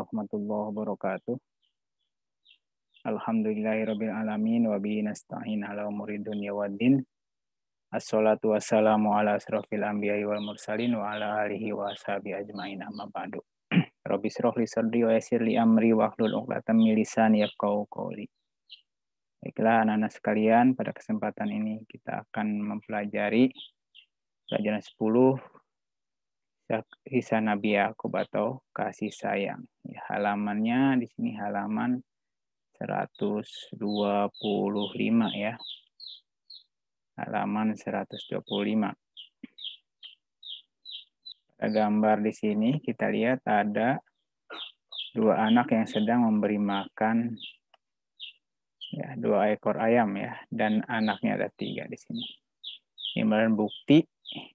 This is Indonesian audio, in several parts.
warahmatullahi wabarakatuh. Alhamdulillahirabbil alamin wa bihi nasta'in ala umuri dunya waddin. Assalatu wassalamu ala asrofil anbiya'i wal mursalin wa ala alihi wa ashabi ajmain amma ba'du. Rabbi shrah li sadri wa yassir li amri wa hlul 'uqdatam min lisani yafqahu qawli. Baiklah anak-anak sekalian, pada kesempatan ini kita akan mempelajari pelajaran 10 kisah Nabi Yakub atau kasih sayang. Ya, halamannya di sini halaman 125 ya. Halaman 125. Pada gambar di sini kita lihat ada dua anak yang sedang memberi makan ya, 2 ekor ayam ya, dan anaknya ada 3 di sini. Ini merupakan bukti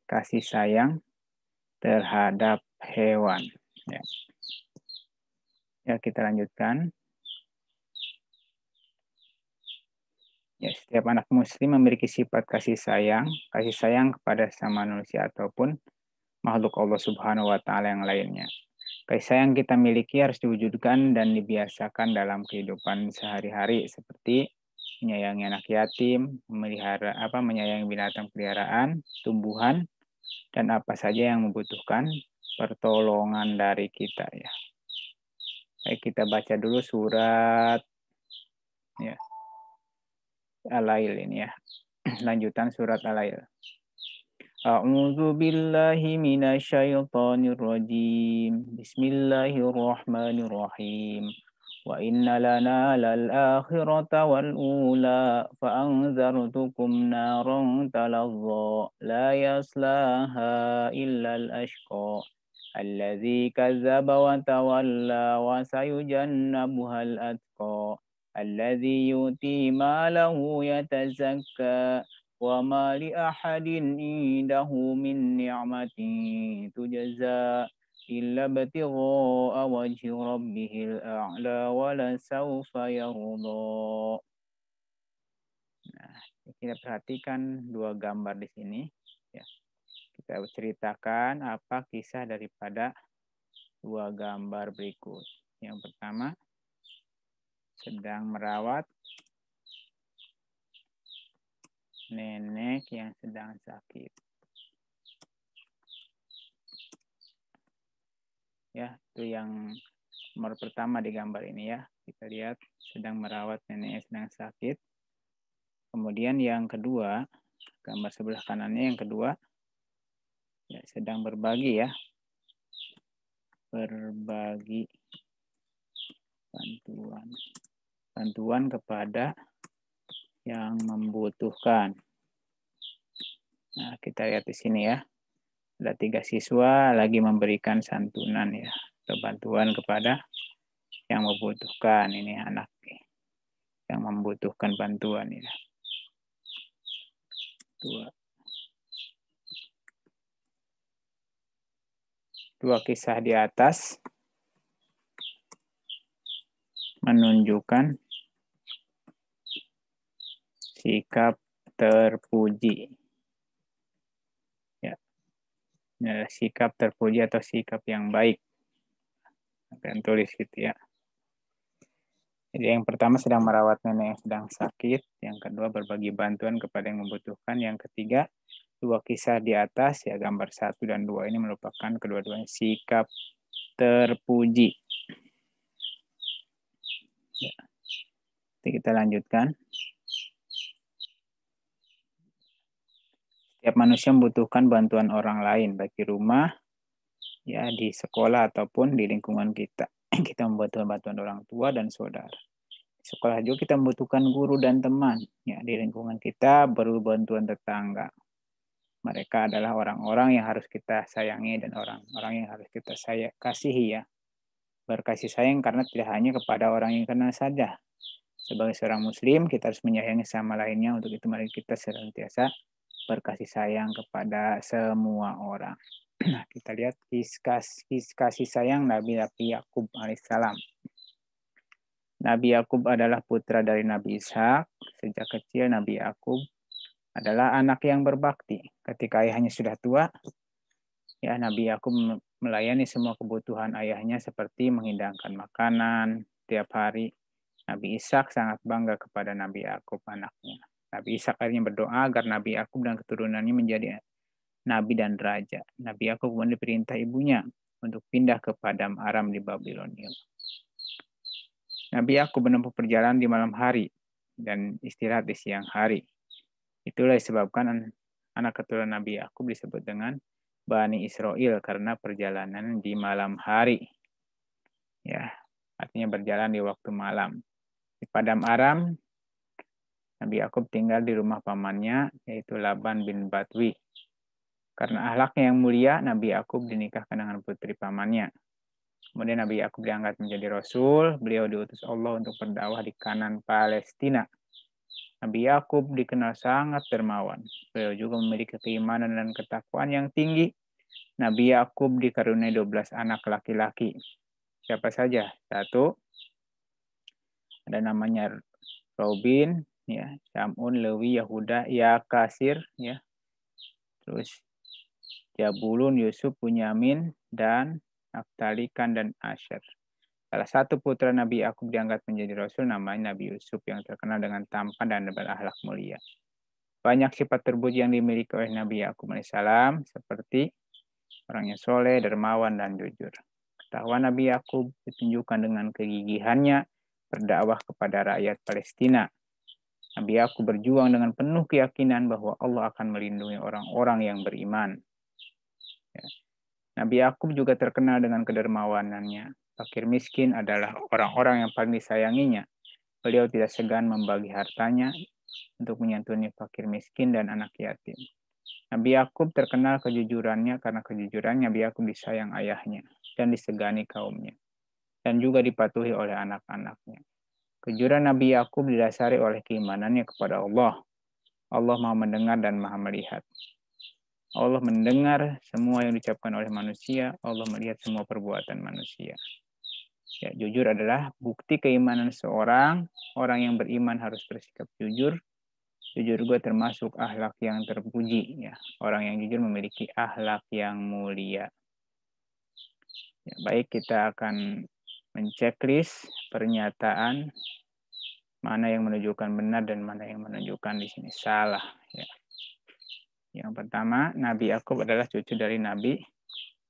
kasih sayang terhadap hewan. Ya, kita lanjutkan. Ya, setiap anak muslim memiliki sifat kasih sayang kepada sama manusia ataupun makhluk Allah Subhanahu wa taala yang lainnya. Kasih sayang kita miliki harus diwujudkan dan dibiasakan dalam kehidupan sehari-hari seperti menyayangi anak yatim, menyayangi binatang peliharaan, tumbuhan, dan apa saja yang membutuhkan pertolongan dari kita ya. Baik, kita baca dulu surat ya, Al-Lail ini ya. Lanjutan surat Al-Lail. A'udzu billahi minasyaitonir rajim. Bismillahirrahmanirrahim. Wa inna lana lal akhirata wal ula fa anzartukum naran talazza la yaslaha illa al ashqa alladzi kazzaba wa tawalla wa sayujannabuha al atqa alladzi yuti malahu yatazakka wa ma li ahadin indahu min ni'matin tujza illa batigha'a wajhi rabbihil a'la wa la sawfa yarda. Nah, kita perhatikan 2 gambar di sini ya. Kita ceritakan apa kisah daripada 2 gambar berikut. Yang pertama, sedang merawat nenek yang sedang sakit. Ya, itu yang nomor pertama di gambar ini ya. Kita lihat sedang merawat nenek yang sedang sakit. Kemudian yang kedua, gambar sebelah kanannya yang kedua, ya, sedang berbagi ya. Berbagi bantuan kepada yang membutuhkan. Nah, kita lihat di sini ya. Ada 3 siswa lagi memberikan santunan ya, atau bantuan kepada yang membutuhkan. Ini anak yang membutuhkan bantuan ya. 2 kisah di atas menunjukkan sikap terpuji. Ya. Sikap terpuji atau sikap yang baik. Akan tulis gitu ya. Jadi yang pertama sedang merawat nenek yang sedang sakit, yang kedua berbagi bantuan kepada yang membutuhkan, yang ketiga 2 kisah di atas ya, gambar 1 dan 2 ini merupakan kedua-duanya sikap terpuji. Ya. Jadi kita lanjutkan. Setiap manusia membutuhkan bantuan orang lain, baik di rumah, ya di sekolah ataupun di lingkungan kita. Kita membutuhkan bantuan orang tua dan saudara. Di sekolah juga kita membutuhkan guru dan teman. Ya, di lingkungan kita perlu bantuan tetangga. Mereka adalah orang-orang yang harus kita sayangi dan orang-orang yang harus kita kasihi ya. Berkasih sayang karena tidak hanya kepada orang yang kenal saja. Sebagai seorang muslim, kita harus menyayangi sama lainnya. Untuk itu mari kita senantiasa berkasih sayang kepada semua orang. Nah, kita lihat kasih sayang Nabi Yakub alaihissalam. Nabi Yakub adalah putra dari Nabi Ishak. Sejak kecil Nabi Yakub adalah anak yang berbakti. Ketika ayahnya sudah tua, ya Nabi Yakub melayani semua kebutuhan ayahnya seperti menghidangkan makanan tiap hari. Nabi Ishak sangat bangga kepada Nabi Yakub anaknya. Nabi Ishak akhirnya berdoa agar Nabi Yakub dan keturunannya menjadi nabi dan raja. Nabi Yakub kemudian diperintah ibunya untuk pindah ke padang Aram di Babilonia. Nabi Yakub menempuh perjalanan di malam hari dan istirahat di siang hari. Itulah disebabkan anak keturunan Nabi Yakub disebut dengan Bani Israel karena perjalanan di malam hari. Ya, artinya berjalan di waktu malam. Di padang Aram, Nabi Yakub tinggal di rumah pamannya, yaitu Laban bin Batwi. Karena akhlaknya yang mulia, Nabi Yakub dinikahkan dengan putri pamannya. Kemudian Nabi Yakub diangkat menjadi Rasul, beliau diutus Allah untuk berdakwah di kanan Palestina. Nabi Yakub dikenal sangat dermawan. Beliau juga memiliki keimanan dan ketakwaan yang tinggi. Nabi Yakub dikaruniai 12 anak laki-laki. Siapa saja? 1, ada namanya Robin, ya, Syamun, Lewi, Yahuda, Yakasir, ya. Terus Jabulun, Yusuf, Bunyamin, dan Naftali, Kan, dan Asher. Salah satu putra Nabi Yakub diangkat menjadi Rasul namanya Nabi Yusuf yang terkenal dengan tampan dan berakhlak mulia. Banyak sifat terpuji yang dimiliki oleh Nabi Yakub alaihissalam seperti orangnya soleh, dermawan, dan jujur. Ketahuan Nabi Yakub ditunjukkan dengan kegigihannya berdakwah kepada rakyat Palestina. Nabi Yakub berjuang dengan penuh keyakinan bahwa Allah akan melindungi orang-orang yang beriman. Ya. Nabi Yakub juga terkenal dengan kedermawanannya. Fakir miskin adalah orang-orang yang paling disayanginya. Beliau tidak segan membagi hartanya untuk menyantuni fakir miskin dan anak yatim. Nabi Yakub terkenal kejujurannya karena kejujuran Nabi Yakub disayang ayahnya dan disegani kaumnya. Dan juga dipatuhi oleh anak-anaknya. Kejujuran Nabi Yakub didasari oleh keimanannya kepada Allah. Allah Maha mendengar dan Maha melihat. Allah mendengar semua yang diucapkan oleh manusia. Allah melihat semua perbuatan manusia. Ya, jujur adalah bukti keimanan seorang. Orang yang beriman harus bersikap jujur. Jujur juga termasuk akhlak yang terpuji. Ya, orang yang jujur memiliki akhlak yang mulia. Ya, baik, kita akan menceklis pernyataan mana yang menunjukkan benar dan mana yang menunjukkan di sini salah. Ya. Yang pertama, Nabi Yakub adalah cucu dari Nabi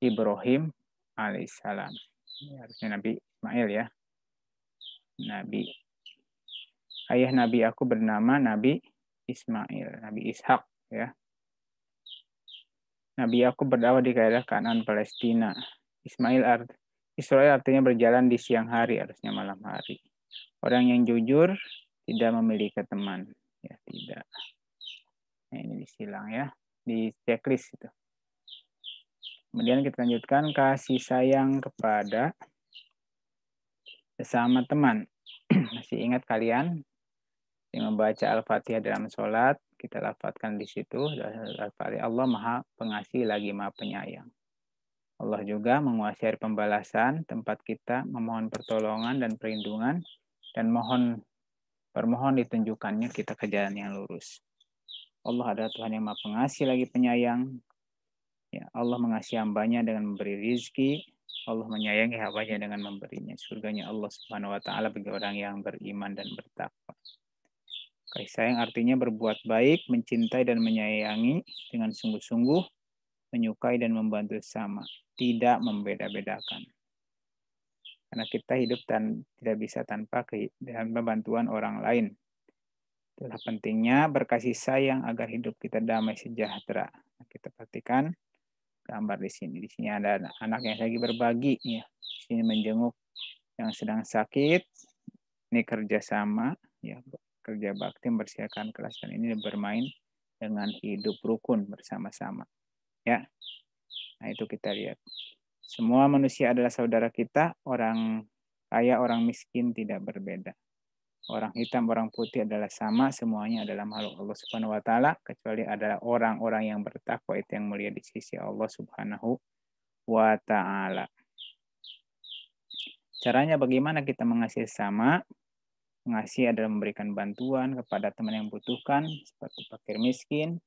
Ibrahim alaihissalam. Ya, harusnya Nabi Ismail ya. Ayah Nabi Yakub bernama Nabi Ismail, Nabi Ishak ya. Nabi Yakub berdakwah di daerah Kanaan Palestina. Israel artinya berjalan di siang hari, harusnya malam hari. Orang yang jujur tidak memiliki teman, ya tidak. Nah, ini disilang ya, di checklist itu. Kemudian kita lanjutkan kasih sayang kepada sesama teman. Masih ingat kalian yang membaca Al-Fatihah dalam sholat, kita lafadzkan di situ, Allah Maha Pengasih lagi Maha Penyayang. Allah juga menguasai pembalasan, tempat kita memohon pertolongan dan perlindungan, dan bermohon ditunjukkannya kita ke jalan yang lurus. Allah adalah Tuhan yang Maha Pengasih lagi Penyayang. Ya, Allah mengasihi hambanya dengan memberi rizki. Allah menyayangi hambanya dengan memberinya surganya Allah Subhanahu wa Ta'ala bagi orang yang beriman dan bertakwa. Kasih sayang artinya berbuat baik, mencintai dan menyayangi dengan sungguh-sungguh, menyukai dan membantu sesama, tidak membeda-bedakan. Karena kita hidup tidak bisa tanpa bantuan orang lain. Itulah pentingnya berkasih sayang agar hidup kita damai sejahtera. Kita perhatikan gambar di sini. Di sini ada anak yang lagi berbagi, ya. Di sini menjenguk yang sedang sakit. Ini kerjasama, ya, kerja bakti membersihkan kelas, dan ini bermain dengan hidup rukun bersama-sama. Ya, nah itu kita lihat. Semua manusia adalah saudara kita. Orang kaya, orang miskin tidak berbeda. Orang hitam, orang putih adalah sama. Semuanya adalah makhluk Allah Subhanahu wa Ta'ala, kecuali adalah orang-orang yang bertakwa, itu yang mulia di sisi Allah Subhanahu wa Ta'ala. Caranya bagaimana kita mengasihi sesama? Mengasihi adalah memberikan bantuan kepada teman yang membutuhkan, seperti fakir miskin,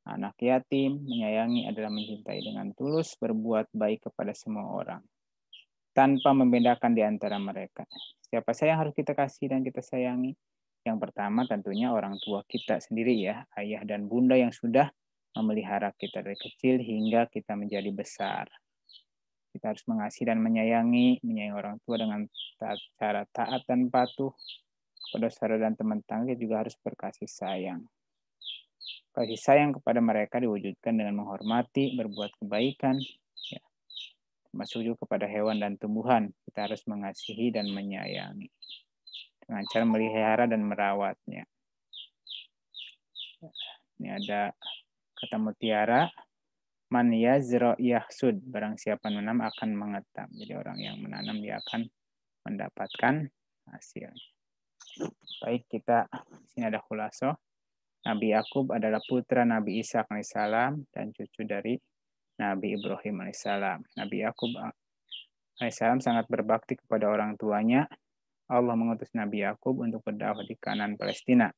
Anak yatim menyayangi adalah mencintai dengan tulus, berbuat baik kepada semua orang, tanpa membedakan di antara mereka. Siapa saja yang harus kita kasih dan kita sayangi? Yang pertama tentunya orang tua kita sendiri ya, ayah dan bunda yang sudah memelihara kita dari kecil hingga kita menjadi besar. Kita harus mengasihi dan menyayangi orang tua dengan cara taat dan patuh. Kepada saudara dan teman tangga juga harus berkasih sayang. Kasih sayang kepada mereka diwujudkan dengan menghormati, berbuat kebaikan, ya, termasuk juga kepada hewan dan tumbuhan. Kita harus mengasihi dan menyayangi dengan cara melihara dan merawatnya. Ini ada kata mutiara, man yazra yahsud, barang siapa menanam akan mengetam. Jadi orang yang menanam dia akan mendapatkan hasil. Baik, kita sini ada khulasoh. Nabi Yakub adalah putra Nabi Ishak alaihissalam dan cucu dari Nabi Ibrahim alaihissalam. Nabi Yakub alaihissalam sangat berbakti kepada orang tuanya. Allah mengutus Nabi Yakub untuk berdakwah di Kanan Palestina.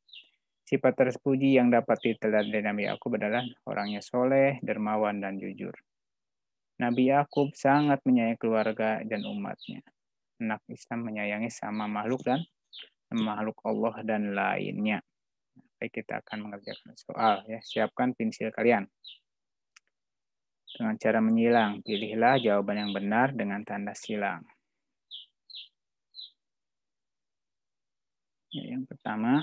Sifat terpuji yang dapat diteladani dari Nabi Yakub adalah orangnya soleh, dermawan, dan jujur. Nabi Yakub sangat menyayangi keluarga dan umatnya. Anak Islam menyayangi sama makhluk dan makhluk Allah dan lainnya. Baik, kita akan mengerjakan soal ya. Siapkan pensil kalian. Dengan cara menyilang, pilihlah jawaban yang benar dengan tanda silang. Ya, yang pertama,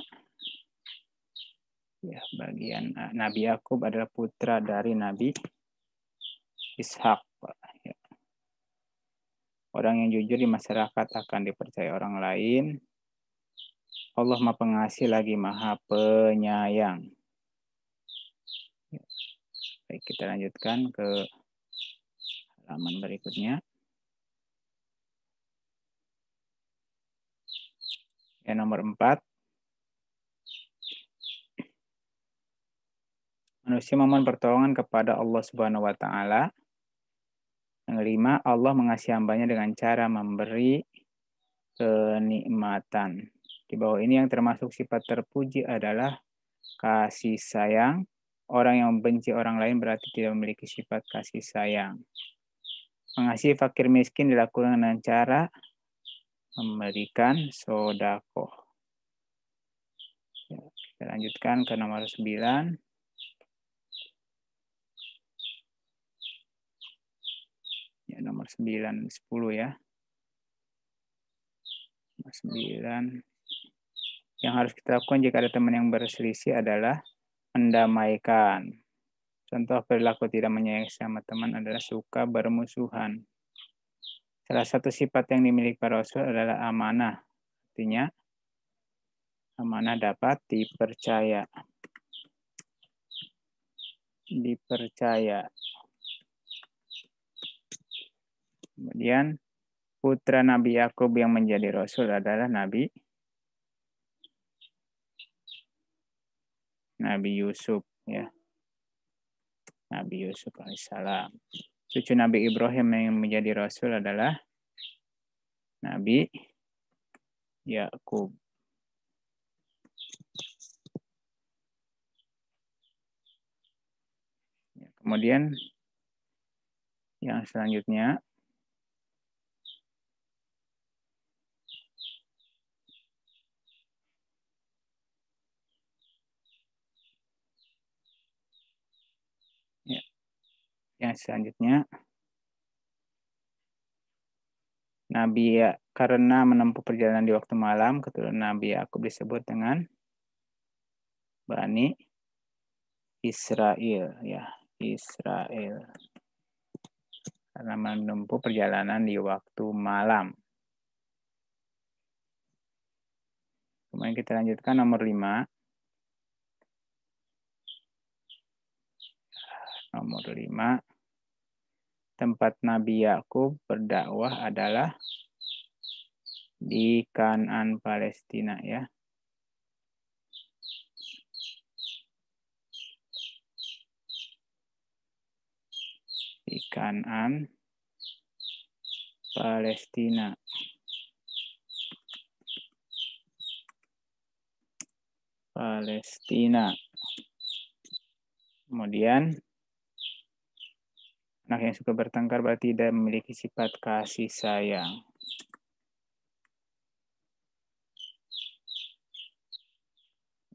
ya, bagian Nabi Yakub adalah putra dari Nabi Ishak. Ya. Orang yang jujur di masyarakat akan dipercaya orang lain. Allah Maha Pengasih lagi Maha Penyayang. Ya. Baik, kita lanjutkan ke halaman berikutnya. Yang nomor 4. Manusia memohon pertolongan kepada Allah Subhanahu wa taala. Yang 5, Allah mengasihi hambanya dengan cara memberi kenikmatan. Di bawah ini yang termasuk sifat terpuji adalah kasih sayang. Orang yang membenci orang lain berarti tidak memiliki sifat kasih sayang. Mengasihi fakir miskin dilakukan dengan cara memberikan sodako. Ya, kita lanjutkan ke nomor 9. Ya, nomor 9, 10 ya. Nomor 9. Yang harus kita lakukan jika ada teman yang berselisih adalah mendamaikan. Contoh perilaku tidak menyayangi sama teman adalah suka bermusuhan. Salah satu sifat yang dimiliki para rasul adalah amanah. Artinya, amanah dapat dipercaya. Dipercaya. Kemudian, putra Nabi Yakub yang menjadi rasul adalah Nabi Yusuf, ya. Nabi Yusuf alaihissalam. Cucu Nabi Ibrahim yang menjadi rasul adalah Nabi Yakub. Kemudian yang selanjutnya, Nabi ya, karena menempuh perjalanan di waktu malam, keturunan Nabi Yakub disebut dengan Bani Israel, ya, Israel. Karena menempuh perjalanan di waktu malam. Kemudian kita lanjutkan nomor 5. Nomor 5. Tempat Nabi Yakub berdakwah adalah di Kanan Palestina, ya. Di Kanan Palestina. Palestina. Kemudian anak yang suka bertengkar berarti tidak memiliki sifat kasih sayang.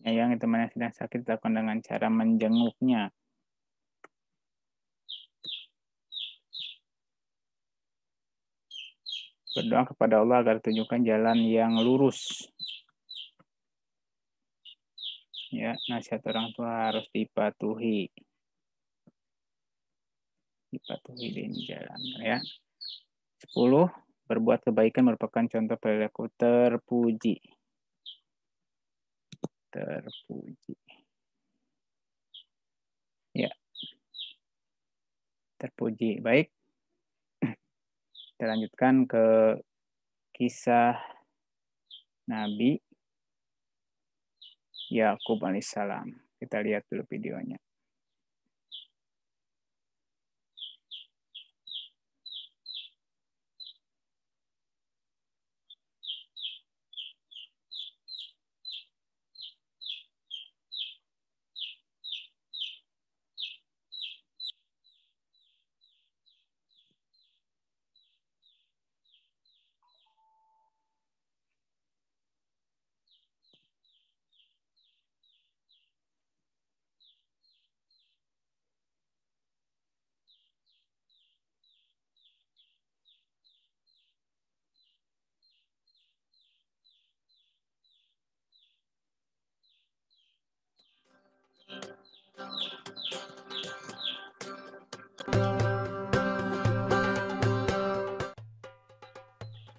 Menyayangi teman yang sedang sakit dilakukan dengan cara menjenguknya. Berdoa kepada Allah agar tunjukkan jalan yang lurus. Ya, nasihat orang tua harus dipatuhi. Dipatuhi dan dijalankan ya. 10. Berbuat kebaikan merupakan contoh perilaku terpuji. Terpuji. Ya. Terpuji. Baik. Kita lanjutkan ke kisah Nabi Yakub alaihissalam. Kita lihat dulu videonya.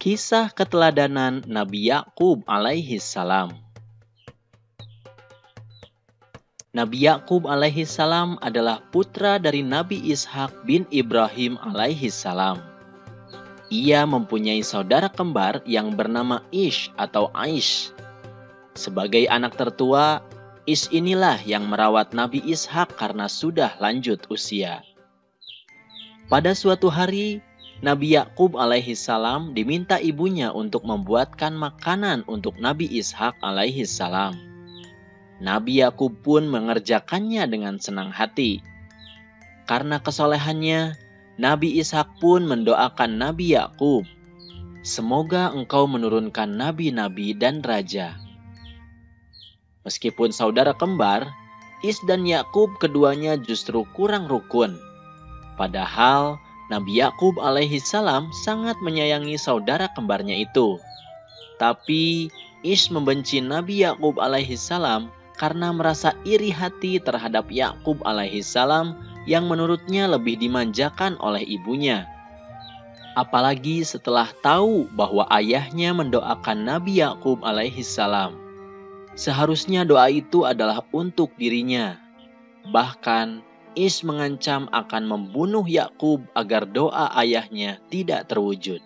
Kisah keteladanan Nabi Yakub alaihi salam. Nabi Yakub alaihi salam adalah putra dari Nabi Ishak bin Ibrahim alaihi salam. Ia mempunyai saudara kembar yang bernama Ish atau Aish. Sebagai anak tertua, Ish inilah yang merawat Nabi Ishak karena sudah lanjut usia. Pada suatu hari, Nabi Yakub alaihi salam diminta ibunya untuk membuatkan makanan untuk Nabi Ishak alaihi salam. Nabi Yakub pun mengerjakannya dengan senang hati. Karena kesolehannya, Nabi Ishak pun mendoakan Nabi Yakub, "Semoga engkau menurunkan nabi-nabi dan raja." Meskipun saudara kembar, Ish dan Yakub keduanya justru kurang rukun. Padahal Nabi Yakub alaihi salam sangat menyayangi saudara kembarnya itu. Tapi Ish membenci Nabi Yakub alaihi salam karena merasa iri hati terhadap Yakub alaihi salam yang menurutnya lebih dimanjakan oleh ibunya. Apalagi setelah tahu bahwa ayahnya mendoakan Nabi Yakub alaihi salam. Seharusnya doa itu adalah untuk dirinya. Bahkan Ish mengancam akan membunuh Yakub agar doa ayahnya tidak terwujud.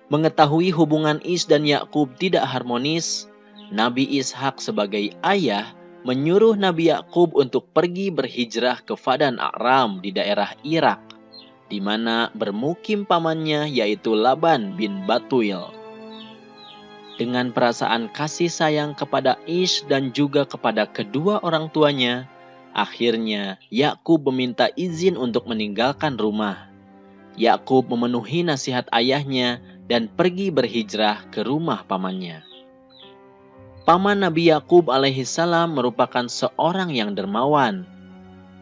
Mengetahui hubungan Ish dan Yakub tidak harmonis, Nabi Ishak sebagai ayah menyuruh Nabi Yakub untuk pergi berhijrah ke Padan Aram di daerah Irak, di mana bermukim pamannya yaitu Laban bin Batuil. Dengan perasaan kasih sayang kepada Ish dan juga kepada kedua orang tuanya, akhirnya Yakub meminta izin untuk meninggalkan rumah. Yakub memenuhi nasihat ayahnya dan pergi berhijrah ke rumah pamannya. Paman Nabi Yakub alaihi salam merupakan seorang yang dermawan.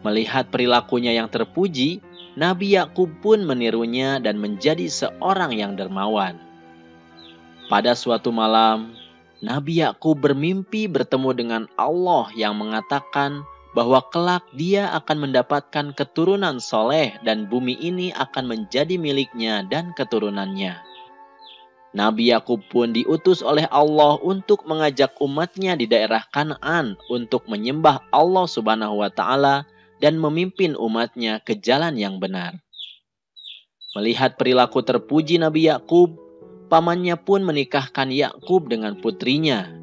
Melihat perilakunya yang terpuji, Nabi Yakub pun menirunya dan menjadi seorang yang dermawan. Pada suatu malam, Nabi Yakub bermimpi bertemu dengan Allah yang mengatakan bahwa kelak dia akan mendapatkan keturunan soleh dan bumi ini akan menjadi miliknya dan keturunannya. Nabi Yakub pun diutus oleh Allah untuk mengajak umatnya di daerah Kanaan untuk menyembah Allah Subhanahu wa Ta'ala dan memimpin umatnya ke jalan yang benar. Melihat perilaku terpuji Nabi Yakub, pamannya pun menikahkan Yakub dengan putrinya.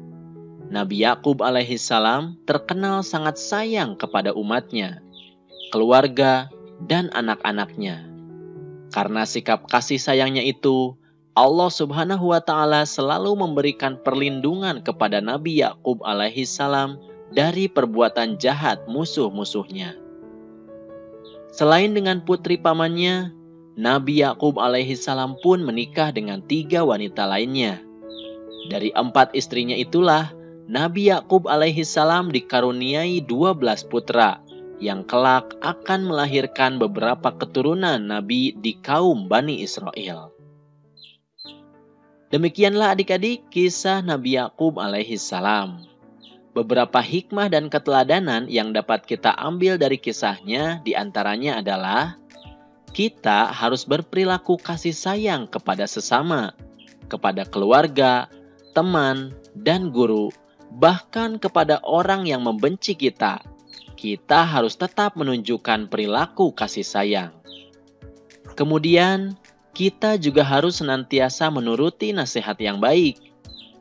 Nabi Yakub alaihi salam terkenal sangat sayang kepada umatnya, keluarga, dan anak-anaknya. Karena sikap kasih sayangnya itu, Allah Subhanahu wa Ta'ala selalu memberikan perlindungan kepada Nabi Yakub alaihi salam dari perbuatan jahat musuh-musuhnya. Selain dengan putri pamannya, Nabi Yakub alaihissalam pun menikah dengan 3 wanita lainnya. Dari 4 istrinya itulah Nabi Yakub alaihissalam dikaruniai 12 putra yang kelak akan melahirkan beberapa keturunan Nabi di kaum Bani Israel. Demikianlah adik-adik kisah Nabi Yakub alaihissalam. Beberapa hikmah dan keteladanan yang dapat kita ambil dari kisahnya diantaranya adalah kita harus berperilaku kasih sayang kepada sesama, kepada keluarga, teman, dan guru, bahkan kepada orang yang membenci kita. Kita harus tetap menunjukkan perilaku kasih sayang. Kemudian, kita juga harus senantiasa menuruti nasihat yang baik.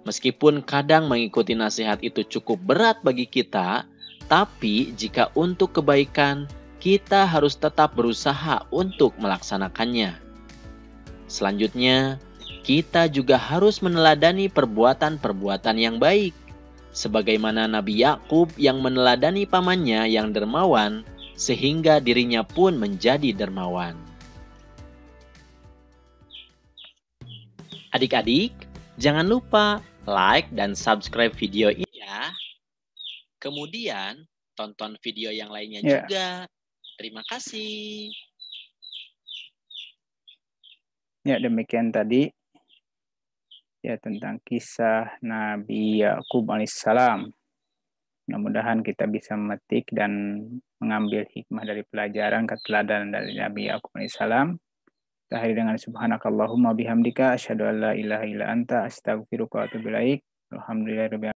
Meskipun kadang mengikuti nasihat itu cukup berat bagi kita, tapi jika untuk kebaikan, kita harus tetap berusaha untuk melaksanakannya. Selanjutnya, kita juga harus meneladani perbuatan-perbuatan yang baik, sebagaimana Nabi Yakub yang meneladani pamannya yang dermawan, sehingga dirinya pun menjadi dermawan. Adik-adik, jangan lupa like dan subscribe video ini ya. Kemudian, tonton video yang lainnya juga. Terima kasih. Ya, demikian tadi ya tentang kisah Nabi Yakub alaihissalam. Mudah-mudahan kita bisa memetik dan mengambil hikmah dari pelajaran keteladanan dari Nabi Yakub alaihissalam. Akhir dengan subhanakallahumma bihamdika asyhadu an la ilaha illa anta astaghfiruka wa atubu ilaik. Alhamdulillahirabbil